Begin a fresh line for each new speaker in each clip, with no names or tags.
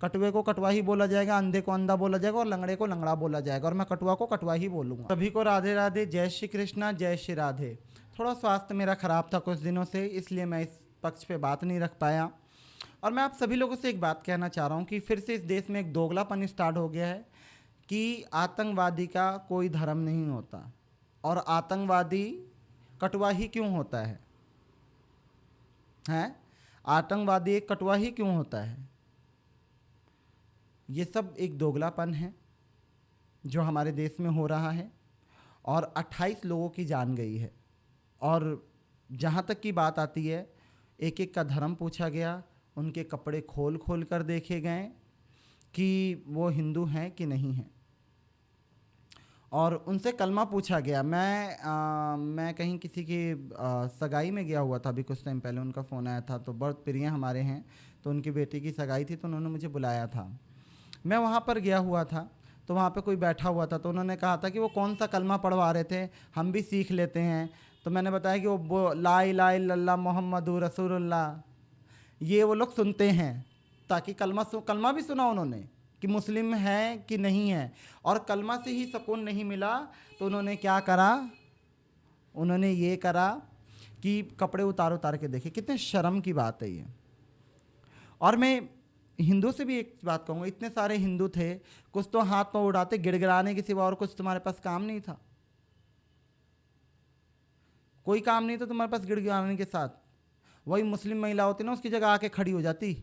कटुए को कटवा ही बोला जाएगा, अंधे को अंधा बोला जाएगा और लंगड़े को लंगड़ा बोला जाएगा, और मैं कटुआ को कटवा ही बोलूँगा। सभी को राधे राधे, जय श्री कृष्णा, जय श्री राधे। थोड़ा स्वास्थ्य मेरा ख़राब था कुछ दिनों से, इसलिए मैं इस पक्ष पे बात नहीं रख पाया। और मैं आप सभी लोगों से एक बात कहना चाह रहा हूँ कि फिर से इस देश में एक दोगलापन स्टार्ट हो गया है कि आतंकवादी का कोई धर्म नहीं होता, और आतंकवादी कटुआ ही क्यों होता है? हैं? आतंकवादी एक कटुआ ही क्यों होता है? ये सब एक दोगलापन है जो हमारे देश में हो रहा है, और 28 लोगों की जान गई है। और जहाँ तक की बात आती है, एक एक का धर्म पूछा गया, उनके कपड़े खोल खोल कर देखे गए कि वो हिंदू हैं कि नहीं हैं, और उनसे कलमा पूछा गया। मैं कहीं किसी की सगाई में गया हुआ था अभी कुछ टाइम पहले, उनका फ़ोन आया था, तो बहुत प्रिय हमारे हैं, तो उनकी बेटी की सगाई थी, तो उन्होंने मुझे बुलाया था। मैं वहाँ पर गया हुआ था, तो वहाँ पे कोई बैठा हुआ था, तो उन्होंने कहा था कि वो कौन सा कलमा पढ़वा रहे थे, हम भी सीख लेते हैं। तो मैंने बताया कि वो ला इलाहा इल्लल्लाह मुहम्मदुर रसूलुल्लाह, ये वो लोग सुनते हैं, ताकि कलमा भी सुना उन्होंने कि मुस्लिम है कि नहीं है। और कलमा से ही सुकून नहीं मिला, तो उन्होंने क्या करा, उन्होंने ये करा कि कपड़े उतार उतार के देखे। कितने शर्म की बात है ये। और मैं हिंदू से भी एक बात कहूँगा, इतने सारे हिंदू थे, कुछ तो हाथ पाँव उड़ाते गिड़गिड़ाने के सिवा और कुछ तुम्हारे पास काम नहीं था, कोई काम नहीं था तुम्हारे पास गिड़गिड़ाने के साथ। वही मुस्लिम महिला होती ना, उसकी जगह आके खड़ी हो जाती।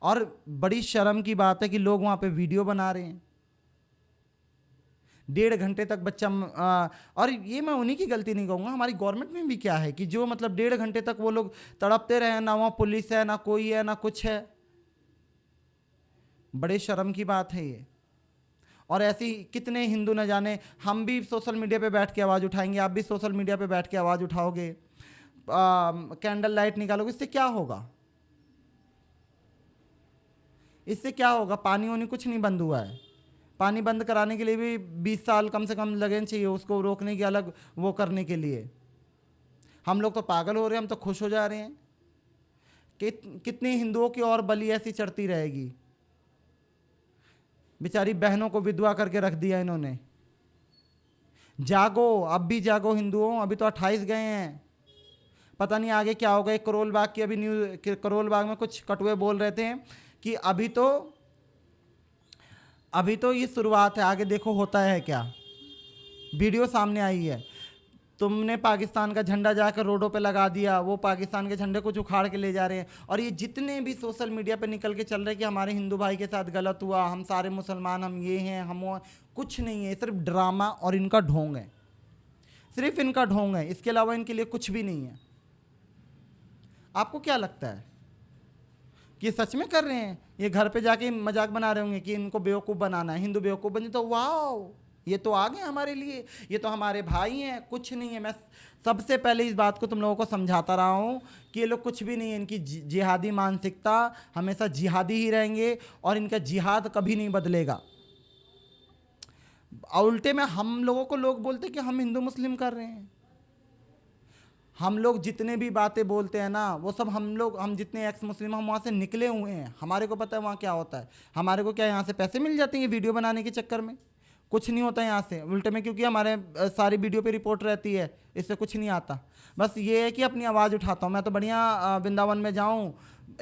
और बड़ी शर्म की बात है कि लोग वहाँ पे वीडियो बना रहे हैं 1.5 घंटे तक बच्चा और ये मैं उन्हीं की गलती नहीं कहूँगा, हमारी गवर्नमेंट में भी क्या है कि जो मतलब 1.5 घंटे तक वो लोग तड़पते रहे, ना वहाँ पुलिस है, ना कोई है, ना कुछ है। बड़े शर्म की बात है ये। और ऐसी कितने हिंदू न जाने, हम भी सोशल मीडिया पे बैठ के आवाज़ उठाएंगे, आप भी सोशल मीडिया पे बैठ के आवाज़ उठाओगे, कैंडल लाइट निकालोगे, इससे क्या होगा? इससे क्या होगा? पानी वानी कुछ नहीं बंद हुआ है। पानी बंद कराने के लिए भी 20 साल कम से कम लगने चाहिए, उसको रोकने की अलग वो करने के लिए। हम लोग तो पागल हो रहे हैं, हम तो खुश हो जा रहे हैं। कितने हिंदुओं की और बलि ऐसी चढ़ती रहेगी? बेचारी बहनों को विधवा करके रख दिया इन्होंने। जागो, अब भी जागो हिंदुओं, अभी तो 28 गए हैं, पता नहीं आगे क्या होगा। एक करोल बाग की अभी न्यूज़, करोल बाग में कुछ कटुए बोल रहे थे कि अभी तो ये शुरुआत है, आगे देखो होता है क्या। वीडियो सामने आई है, तुमने पाकिस्तान का झंडा जाकर रोडों पे लगा दिया, वो पाकिस्तान के झंडे को उखाड़ के ले जा रहे हैं। और ये जितने भी सोशल मीडिया पे निकल के चल रहे हैं कि हमारे हिंदू भाई के साथ गलत हुआ, हम सारे मुसलमान, हम ये हैं, हम वो, कुछ नहीं है, सिर्फ ड्रामा और इनका ढोंग है, सिर्फ इनका ढोंग है, इसके अलावा इनके लिए कुछ भी नहीं है। आपको क्या लगता है कि ये सच में कर रहे हैं? ये घर पे जाके मजाक बना रहे होंगे कि इनको बेवकूफ़ बनाना है, हिंदू बेवकूफ़ बने तो वाह ये तो आ गए हमारे लिए, ये तो हमारे भाई हैं। कुछ नहीं है। मैं सबसे पहले इस बात को तुम लोगों को समझाता रहा हूँ कि ये लोग कुछ भी नहीं है। इनकी जिहादी मानसिकता, हमेशा जिहादी ही रहेंगे और इनका जिहाद कभी नहीं बदलेगा। उल्टे में हम लोगों को लोग बोलते कि हम हिंदू मुस्लिम कर रहे हैं। हम लोग जितने भी बातें बोलते हैं ना, वो सब हम जितने एक्स मुस्लिम, हम वहाँ से निकले हुए हैं, हमारे को पता है वहाँ क्या होता है। हमारे को क्या यहाँ से पैसे मिल जाते हैं वीडियो बनाने के चक्कर में? कुछ नहीं होता यहाँ से, उल्टे में, क्योंकि हमारे सारी वीडियो पे रिपोर्ट रहती है, इससे कुछ नहीं आता। बस ये है कि अपनी आवाज़ उठाता हूँ। मैं तो बढ़िया वृंदावन में जाऊँ,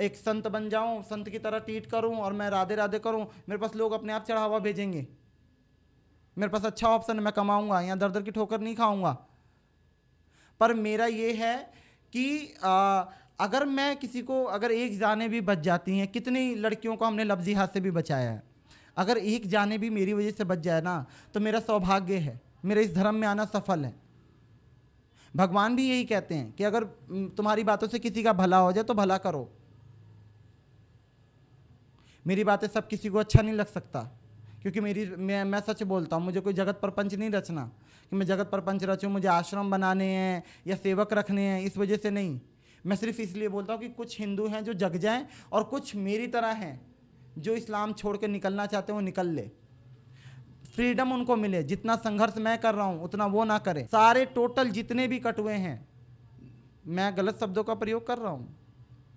एक संत बन जाऊँ, संत की तरह ट्रीट करूँ और मैं राधे राधे करूँ, मेरे पास लोग अपने आप चढ़ावा भेजेंगे। मेरे पास अच्छा ऑप्शन है, मैं कमाऊँगा, यहाँ दर दर की ठोकर नहीं खाऊँगा। पर मेरा ये है कि अगर मैं किसी को, अगर एक जाने भी बच जाती हैं, कितनी लड़कियों को हमने लफ्ज़ी हाथ से भी बचाया है, अगर एक जाने भी मेरी वजह से बच जाए ना, तो मेरा सौभाग्य है, मेरा इस धर्म में आना सफल है। भगवान भी यही कहते हैं कि अगर तुम्हारी बातों से किसी का भला हो जाए तो भला करो। मेरी बातें सब किसी को अच्छा नहीं लग सकता, क्योंकि मैं सच बोलता हूँ। मुझे कोई जगत प्रपंच नहीं रचना कि मैं जगत प्रपंच रचूँ, मुझे आश्रम बनाने हैं या सेवक रखने हैं, इस वजह से नहीं। मैं सिर्फ इसलिए बोलता हूँ कि कुछ हिंदू हैं जो जग जाएं और कुछ मेरी तरह हैं जो इस्लाम छोड़ के निकलना चाहते हैं, वो निकल ले, फ्रीडम उनको मिले। जितना संघर्ष मैं कर रहा हूँ उतना वो ना करें। सारे टोटल जितने भी कटुए हैं, मैं गलत शब्दों का प्रयोग कर रहा हूँ,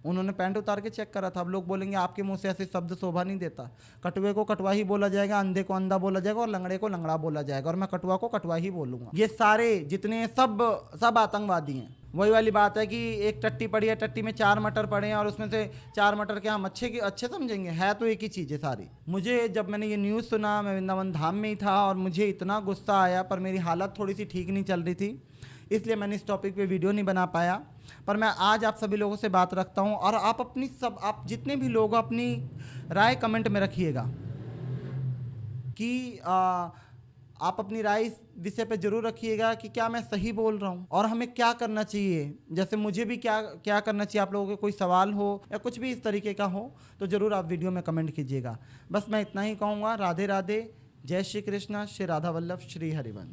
उन्होंने पैंट उतार के चेक करा था। अब लोग बोलेंगे आपके मुंह से ऐसे शब्द शोभा नहीं देता। कटुए को कटवा ही बोला जाएगा, अंधे को अंधा बोला जाएगा और लंगड़े को लंगड़ा बोला जाएगा, और मैं कटुआ को कटवा ही बोलूँगा। ये सारे जितने सब आतंकवादी हैं। वही वाली बात है कि एक टट्टी पड़ी है, टट्टी में 4 मटर पड़े हैं और उसमें से 4 मटर के हम अच्छे समझेंगे? है तो एक ही चीज़ है सारी। मुझे जब मैंने ये न्यूज़ सुना, मैं वृंदावन धाम में ही था और मुझे इतना गुस्सा आया, पर मेरी हालत थोड़ी सी ठीक नहीं चल रही थी, इसलिए मैंने इस टॉपिक पे वीडियो नहीं बना पाया। पर मैं आज आप सभी लोगों से बात रखता हूँ, और आप जितने भी लोग अपनी राय कमेंट में रखिएगा कि आप अपनी राय इस विषय पे जरूर रखिएगा कि क्या मैं सही बोल रहा हूँ और हमें क्या करना चाहिए। जैसे मुझे भी क्या करना चाहिए, आप लोगों के कोई सवाल हो या कुछ भी इस तरीके का हो तो ज़रूर आप वीडियो में कमेंट कीजिएगा। बस मैं इतना ही कहूँगा। राधे राधे, जय श्री कृष्णा, श्री राधा वल्लभ, श्री हरिवंश।